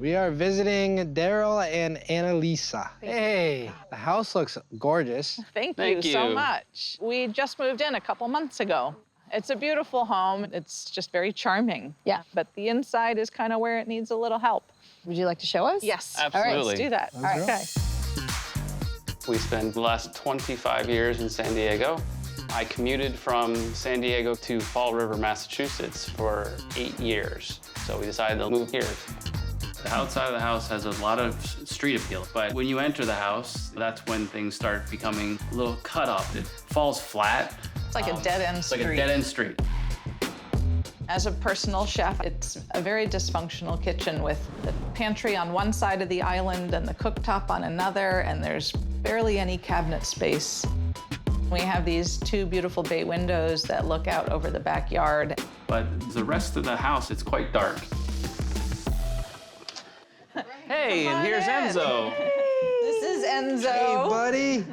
We are visiting Daryl and Annalisa. Hey, the house looks gorgeous. Thank you so much. We just moved in a couple months ago. It's a beautiful home. It's just very charming. Yeah. But the inside is kind of where it needs a little help. Would you like to show us? Yes. Absolutely. All right, let's do that. All right. Okay. We spent the last 25 years in San Diego. I commuted from San Diego to Fall River, Massachusetts for 8 years. So we decided to move here. The outside of the house has a lot of street appeal, but when you enter the house, that's when things start becoming a little cut up. It falls flat. It's like a dead-end street. It's like a dead-end street. As a personal chef, it's a very dysfunctional kitchen with the pantry on one side of the island and the cooktop on another, and there's barely any cabinet space. We have these 2 beautiful bay windows that look out over the backyard. But the rest of the house, it's quite dark. Hey, and here's Enzo. This is Enzo. Hey, buddy.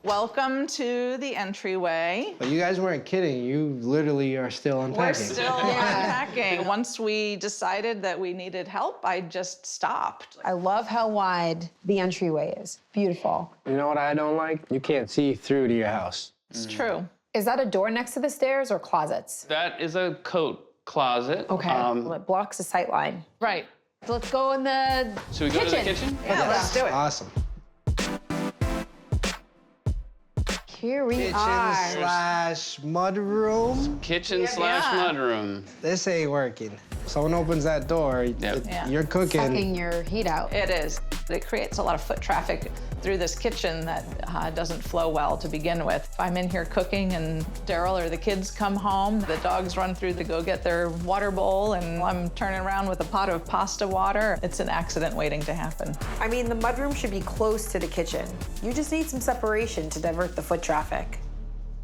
Welcome to the entryway. But you guys weren't kidding. You literally are still unpacking. We're still unpacking. Once we decided that we needed help, I just stopped. I love how wide the entryway is. Beautiful. You know what I don't like? You can't see through to your house. It's true. Is that a door next to the stairs or closets? That is a coat closet. Okay. Well, it blocks the sight line. Right. So let's go in the Should we go to the kitchen? Yeah, let's do it. Awesome. Here we Kitchen are. slash mudroom. Kitchen slash mudroom. This ain't working. Someone opens that door, you're cooking. Sucking your heat out. It is. It creates a lot of foot traffic through this kitchen that doesn't flow well to begin with. If I'm in here cooking and Daryl or the kids come home, the dogs run through to go get their water bowl, and I'm turning around with a pot of pasta water. It's an accident waiting to happen. I mean, the mudroom should be close to the kitchen. You just need some separation to divert the foot traffic.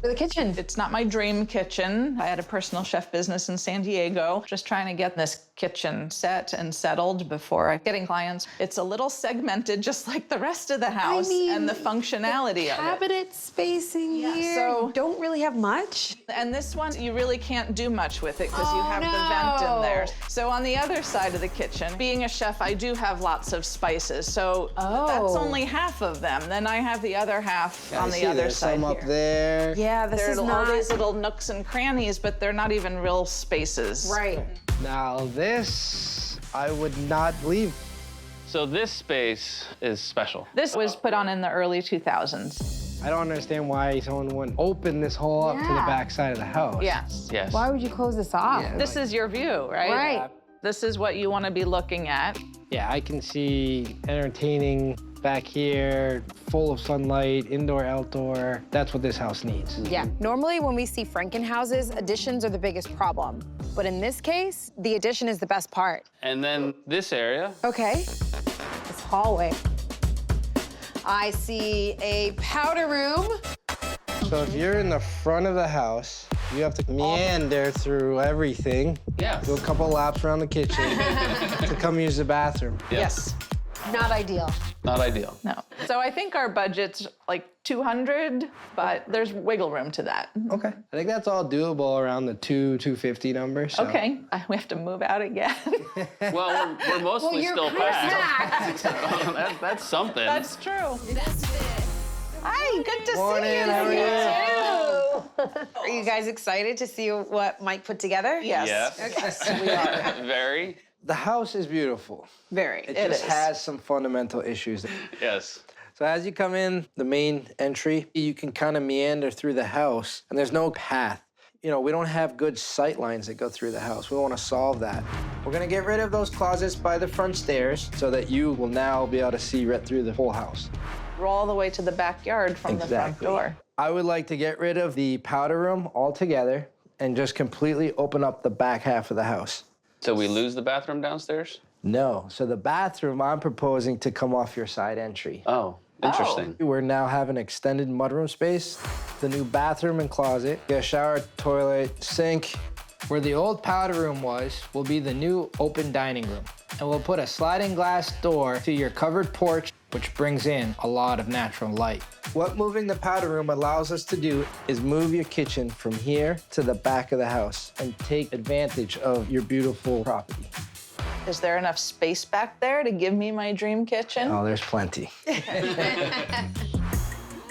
For the kitchen. It's not my dream kitchen. I had a personal chef business in San Diego, just trying to get this kitchen set and settled before getting clients. It's a little segmented, just like the rest of the house, and the functionality of it. Cabinet spacing here, so- you don't really have much. And this one, you really can't do much with it because you have the vent in there. So on the other side of the kitchen, being a chef, I do have lots of spices. So that's only half of them. Then I have the other half on the other There's side some here. up there. Yeah, this There's is all not. these little nooks and crannies, but they're not even real spaces. Right. Now this, I would not leave. So this space is special. This was put on in the early 2000s. I don't understand why someone wouldn't open this hole up to the back side of the house. Yes. Yes. Why would you close this off? Yeah. This is your view, right? Right. This is what you want to be looking at. Yeah, I can see entertaining back here, full of sunlight, indoor, outdoor. That's what this house needs. Yeah. Normally when we see Frankenhouses, additions are the biggest problem. But in this case, the addition is the best part. And then this area. Okay. This hallway. I see a powder room. So if you're in the front of the house, you have to meander through everything. Yeah. Do a couple laps around the kitchen to come use the bathroom. Yes. Not ideal. Not ideal. No. So I think our budget's like 200, but there's wiggle room to that. Okay. I think that's all doable around the 250 number. So. Okay. We have to move out again. Well, we're mostly still packed. That's something. That's true. Hi, good to Morning, see you. how are you? Are you guys excited to see what Mike put together? Yes. Yes. We are. Very. The house is beautiful. Very. It It just is. has some fundamental issues. Yes. So as you come in the main entry, you can kind of meander through the house, and there's no path. You know, we don't have good sight lines that go through the house. We want to solve that. We're gonna get rid of those closets by the front stairs so that you will now be able to see right through the whole house. We're all the way to the backyard from the front door. I would like to get rid of the powder room altogether and just completely open up the back half of the house. So we lose the bathroom downstairs? No, so the bathroom, I'm proposing to come off your side entry. Oh, interesting. We're now having extended mudroom space, the new bathroom and closet, a shower, toilet, sink. Where the old powder room was, will be the new open dining room. And we'll put a sliding glass door to your covered porch, which brings in a lot of natural light. What moving the powder room allows us to do is move your kitchen from here to the back of the house and take advantage of your beautiful property. Is there enough space back there to give me my dream kitchen? Oh, there's plenty.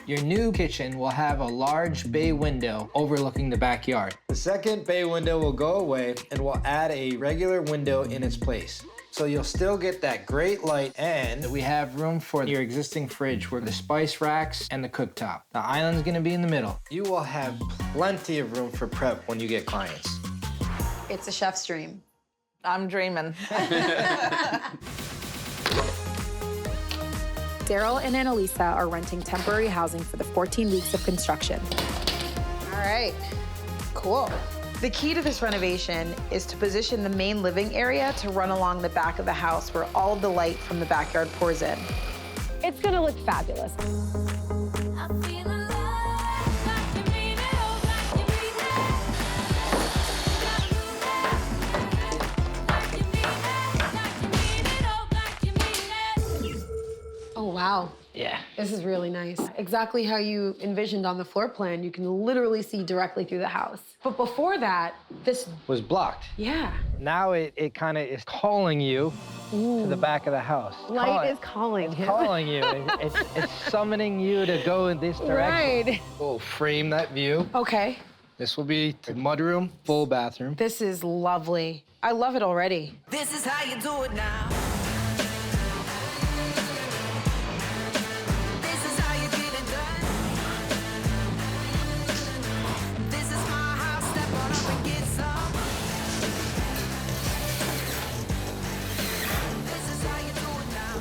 Your new kitchen will have a large bay window overlooking the backyard. The second bay window will go away and we'll add a regular window in its place. So you'll still get that great light, and we have room for your existing fridge where the spice racks and the cooktop. The island's gonna be in the middle. You will have plenty of room for prep when you get clients. It's a chef's dream. I'm dreaming. Daryl and Annalisa are renting temporary housing for the 14 weeks of construction. All right, cool. The key to this renovation is to position the main living area to run along the back of the house where all of the light from the backyard pours in. It's gonna look fabulous. Oh, wow. Yeah. This is really nice. Exactly how you envisioned on the floor plan. You can literally see directly through the house. But before that, this, Was blocked. yeah. Now it kind of is calling you to the back of the house. Light is calling him. Calling you. It's summoning you to go in this direction. Right. We'll frame that view. Okay. This will be the mudroom, full bathroom. This is lovely. I love it already. This is how you do it now. This is how you get it done. This is my house. Step on up and get some. This is how you do it now.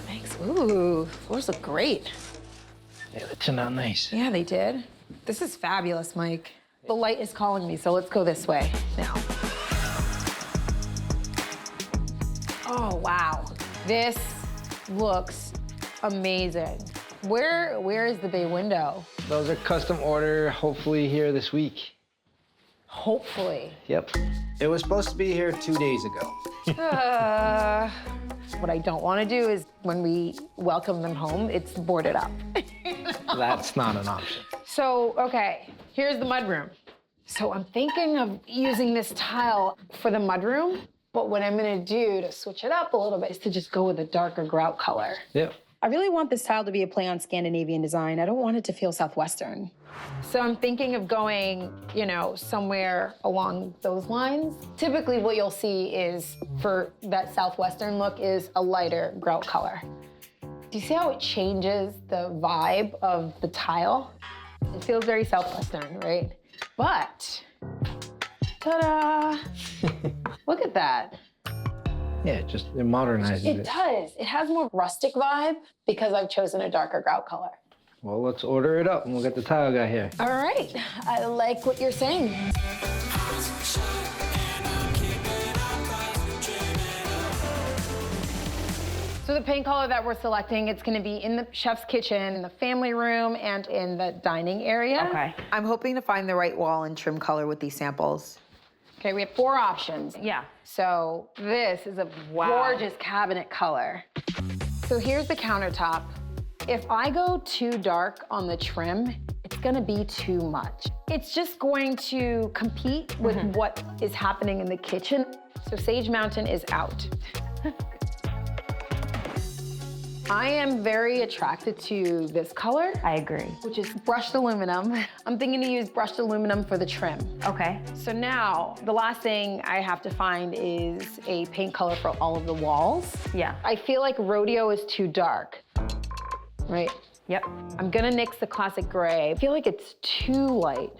Thanks. Ooh, floors look great. Yeah, that turned out nice. Yeah, they did. This is fabulous, Mike. The light is calling me, so let's go this way now. Oh, wow. This looks amazing. Where is the bay window? Those are custom order, hopefully here this week. Hopefully. Yep. It was supposed to be here 2 days ago. What I don't want to do is when we welcome them home, it's boarded up. That's not an option. So, okay, here's the mudroom. So I'm thinking of using this tile for the mudroom, but what I'm gonna do to switch it up a little bit is to just go with a darker grout color. Yep. I really want this tile to be a play on Scandinavian design. I don't want it to feel Southwestern. So I'm thinking of going, you know, somewhere along those lines. Typically what you'll see is, for that Southwestern look, is a lighter grout color. Do you see how it changes the vibe of the tile? It feels very Southwestern, right? But, ta-da! Look at that. Yeah, it modernizes it. It does. It has more rustic vibe because I've chosen a darker grout color. Well, let's order it up and we'll get the tile guy here. All right. I like what you're saying. So the paint color that we're selecting, it's gonna be in the chef's kitchen, in the family room, and in the dining area. Okay. I'm hoping to find the right wall and trim color with these samples. Okay, we have 4 options. Yeah. So this is a gorgeous cabinet color. So here's the countertop. If I go too dark on the trim, it's gonna be too much. It's just going to compete with what is happening in the kitchen. So Sage Mountain is out. I am very attracted to this color. I agree. Which is brushed aluminum. I'm thinking to use brushed aluminum for the trim. Okay. So now, the last thing I have to find is a paint color for all of the walls. Yeah. I feel like Rodeo is too dark, right? Yep. I'm gonna nix the classic gray. I feel like it's too light.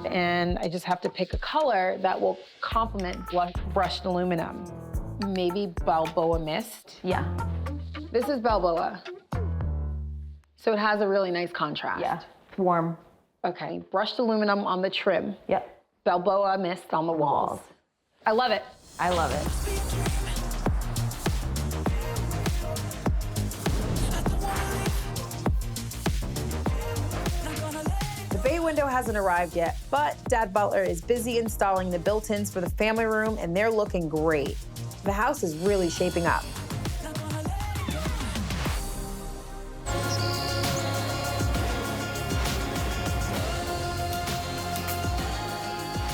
And I just have to pick a color that will complement brushed aluminum. Maybe Balboa Mist. Yeah. This is Balboa. So it has a really nice contrast. Yeah. Warm. Okay, brushed aluminum on the trim. Yep. Balboa Mist on the walls. I love it. I love it. The bay window hasn't arrived yet, but Dad Butler is busy installing the built-ins for the family room, and they're looking great. The house is really shaping up.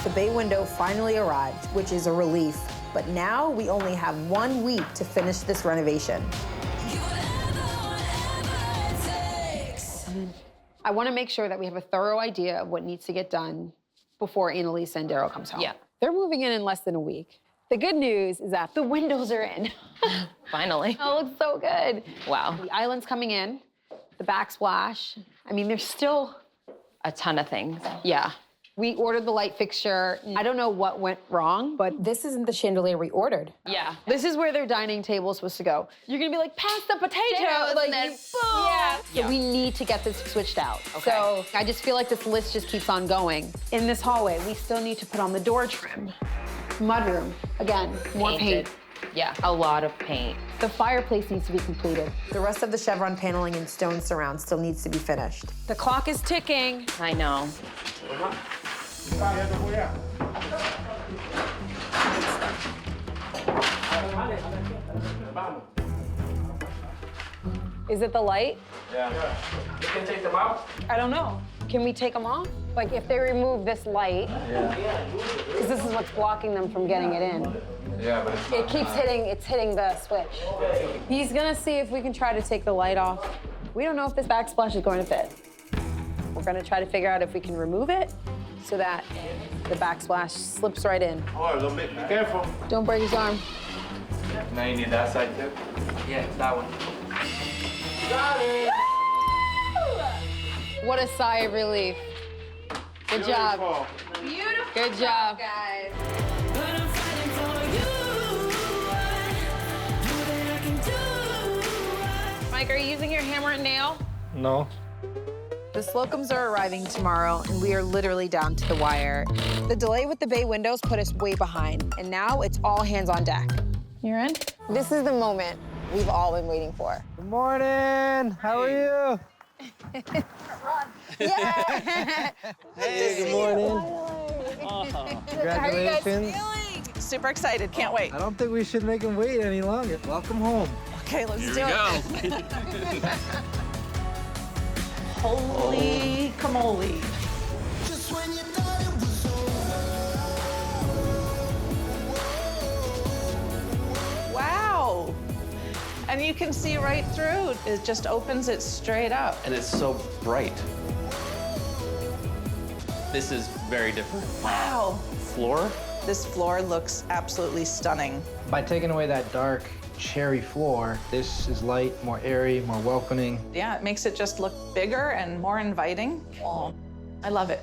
The bay window finally arrived, which is a relief. But now we only have 1 week to finish this renovation. I want to make sure that we have a thorough idea of what needs to get done before Annalisa and Daryl comes home. Yeah. They're moving in less than a week. The good news is that the windows are in. Finally. Oh, it looks so good. Wow. The island's coming in, the backsplash. I mean, there's still A ton of things. Yeah. We ordered the light fixture. I don't know what went wrong, but This isn't the chandelier we ordered. Yeah. this is where their dining table is supposed to go. You're gonna be like, pass the potato. Potatoes, Like, and then boom. boom. So we need to get this switched out. Okay. So I just feel like this list just keeps on going. In this hallway, we still need to put on the door trim. Mudroom, again, more Painted. paint. Yeah, a lot of paint. The fireplace needs to be completed. The rest of the chevron paneling and stone surround still needs to be finished. The clock is ticking. I know. Is it the light? Yeah. You can take them out? I don't know. Can we take them off? Like if they remove this light, because this is what's blocking them from getting it in. Yeah, but it's It keeps hitting, it's hitting the switch. He's gonna see if we can try to take the light off. We don't know if this backsplash is going to fit. We're gonna try to figure out if we can remove it so that the backsplash slips right in. Oh, don't be careful. Don't break his arm. Now you need that side too? Yeah, that one. What a sigh of relief. Good job. Beautiful. Good job. Guys. Mike, are you using your hammer and nail? No. The Slocums are arriving tomorrow, and we are literally down to the wire. The delay with the bay windows put us way behind, and now it's all hands on deck. You're in? This is the moment we've all been waiting for. Good morning. How are you? Yeah! Hey, good morning. Congratulations. Super excited, can't wait. I don't think we should make him wait any longer. Welcome home. Okay, let's do it. Holy camole. Just when you thought it was over. Wow. And you can see right through. It just opens it straight up. And it's so bright. This is very different. Wow. Floor? This floor looks absolutely stunning. By taking away that dark cherry floor, this is light, more airy, more welcoming. Yeah, it makes it just look bigger and more inviting. Oh, I love it.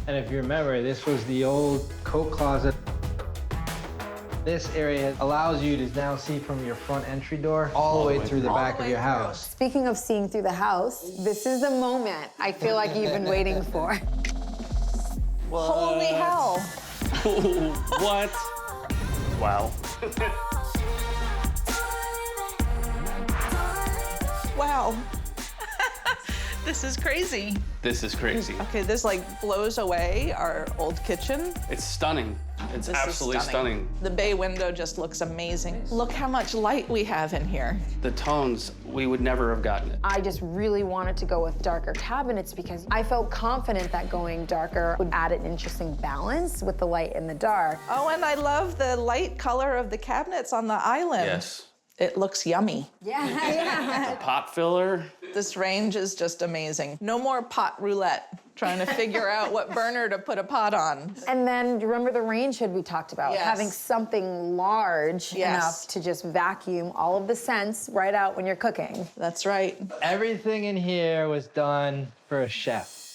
And if you remember, this was the old coat closet. This area allows you to now see from your front entry door all the way through the back of your house. Speaking of seeing through the house, this is the moment I feel like you've been waiting for. Holy hell. What? Wow. Wow. This is crazy. This is crazy. Okay, this like blows away our old kitchen. It's stunning. It's This absolutely is stunning. The bay window just looks amazing. Look how much light we have in here. The tones, we would never have gotten it. I just really wanted to go with darker cabinets because I felt confident that going darker would add an interesting balance with the light and the dark. Oh, and I love the light color of the cabinets on the island. Yes. It looks yummy. Yeah. Pot filler. This range is just amazing. No more pot roulette, trying to figure out what burner to put a pot on. And then, do you remember the range hood we talked about? Yes. Having something large Yes. enough to just vacuum all of the scents right out when you're cooking. That's right. Everything in here was done for a chef.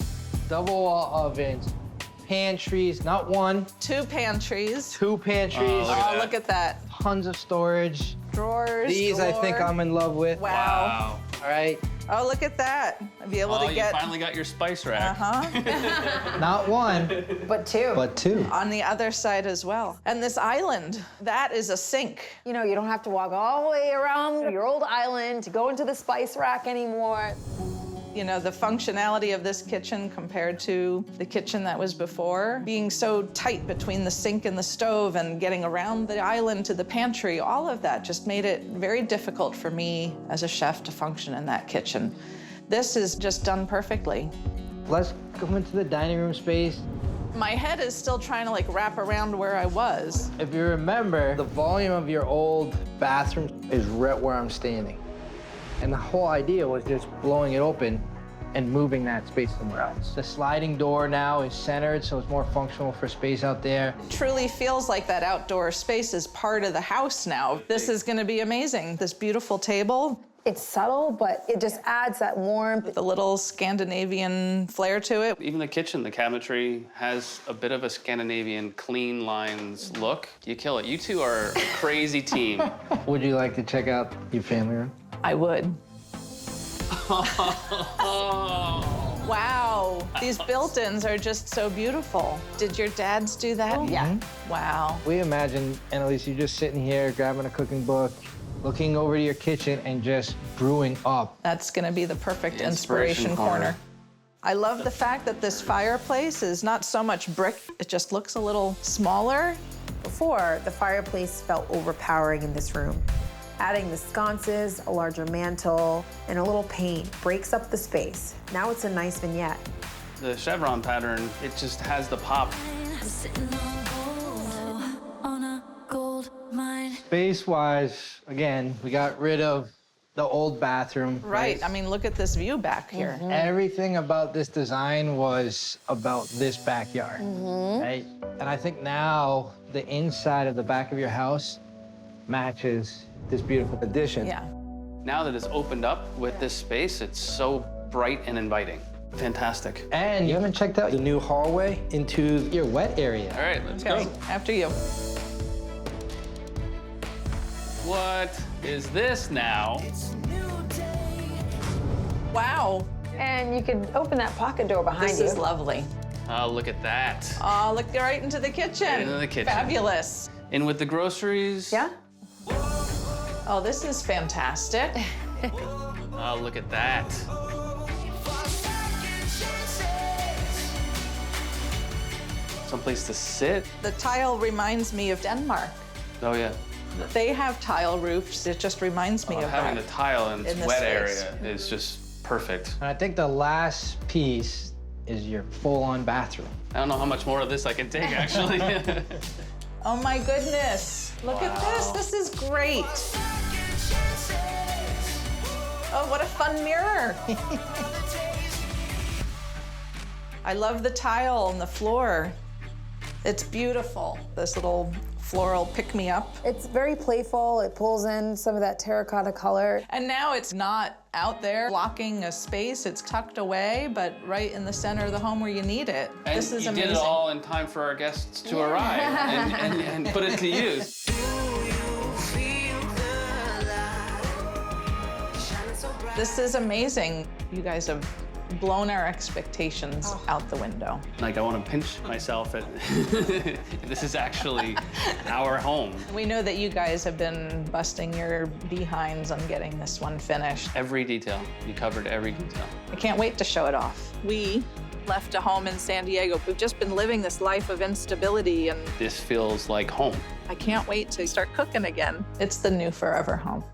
Double wall ovens, pantries, not one, 2 pantries. 2 pantries, Oh, look at that. tons of storage. Drawers. These I think drawer. I'm in love with. Wow. All right, Oh, look at that. I'd be able Oh, to you get finally got your spice rack. not one, But two. but 2. on the other side as well. And this island, that is a sink. You know, you don't have to walk all the way around your old island to go into the spice rack anymore. You know, the functionality of this kitchen compared to the kitchen that was before, being so tight between the sink and the stove and getting around the island to the pantry, all of that just made it very difficult for me as a chef to function in that kitchen. This is just done perfectly. Let's go into the dining room space. My head is still trying to like wrap around where I was. If you remember, the volume of your old bathroom is right where I'm standing. And the whole idea was just blowing it open and moving that space somewhere else. The sliding door now is centered, so it's more functional for space out there. It truly feels like that outdoor space is part of the house now. This is gonna be amazing. This beautiful table, It's subtle, but it just adds that warmth. with a little Scandinavian flair to it. Even the kitchen, the cabinetry has a bit of a Scandinavian clean lines look. You kill it. You two are a crazy team. Would you like to check out your family room? I would. Wow, these built-ins are just so beautiful. Did your dads do that? Yeah. Wow. We imagine, Annalise, you just sitting here, grabbing a cooking book, looking over to your kitchen and just brewing up. That's gonna be the perfect inspiration corner. I love the fact that this fireplace is not so much brick, it just looks a little smaller. Before, the fireplace felt overpowering in this room. Adding the sconces, a larger mantle, and a little paint breaks up the space. Now it's a nice vignette. The chevron pattern, it just has the pop. Space-wise, again, we got rid of the old bathroom. Right, I mean, look at this view back here. Everything about this design was about this backyard, right? And I think now the inside of the back of your house matches this beautiful addition. Yeah. Now that it's opened up with this space, it's so bright and inviting. Fantastic. And you haven't checked out the new hallway into your wet area. All right, let's Okay, go. after you. What is this now? Wow, And you could open that pocket door behind this you. is lovely. Oh, look at that. Oh, look right into the kitchen. Right into the kitchen. Fabulous. In with the groceries. Yeah? Oh, this is fantastic. Oh, look at that. Someplace to sit. The tile reminds me of Denmark. Oh, yeah. They have tile roofs. It just reminds me of Having that. the tile in its In this wet space. area is just perfect. And I think the last piece is your full-on bathroom. I don't know how much more of this I can take, actually. Oh my goodness. Look at this. This is great. Oh, what a fun mirror. I love the tile on the floor. It's beautiful. This little floral pick-me-up. It's very playful. It pulls in some of that terracotta color. And now it's not out there blocking a space. It's tucked away, but right in the center of the home where you need it. And This is you amazing. did it all in time for our guests to arrive and put it to use. This is amazing. You guys have blown our expectations out the window. Like, I want to pinch myself at this is actually our home. We know that you guys have been busting your behinds on getting this one finished. Every detail. You covered every detail. I can't wait to show it off. We left a home in San Diego. We've just been living this life of instability, and This feels like home. I can't wait to start cooking again. It's the new forever home.